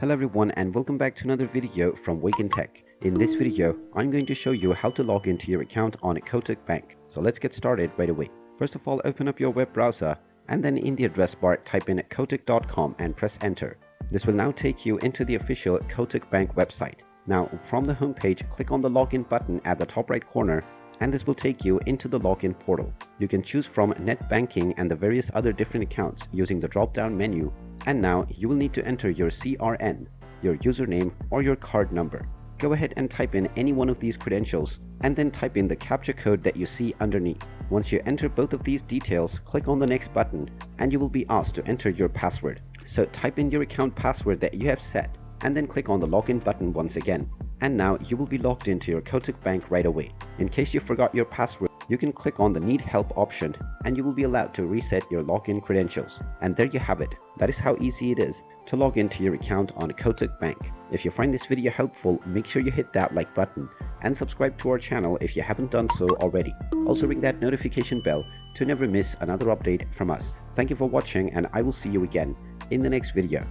Hello everyone and welcome back to another video from Wake&Tech. In this video, I'm going to show you how to log into your account on Kotak Bank. So let's get started right away. First of all, open up your web browser and then in the address bar type in kotak.com and press enter. This will now take you into the official Kotak Bank website. Now from the home page, click on the login button at the top right corner and this will take you into the login portal. You can choose from net banking and the various other different accounts using the drop down menu. And now you will need to enter your CRN, your username or your card number. Go ahead and type in any one of these credentials and then type in the captcha code that you see underneath. Once you enter both of these details, click on the next button and you will be asked to enter your password. So type in your account password that you have set and then click on the login button once again. And now you will be logged into your Kotak Bank right away. In case you forgot your password, you can click on the Need Help option and you will be allowed to reset your login credentials. And there you have it. That is how easy it is to log into your account on Kotak Bank. If you find this video helpful, make sure you hit that like button and subscribe to our channel if you haven't done so already. Also ring that notification bell to never miss another update from us. Thank you for watching and I will see you again in the next video.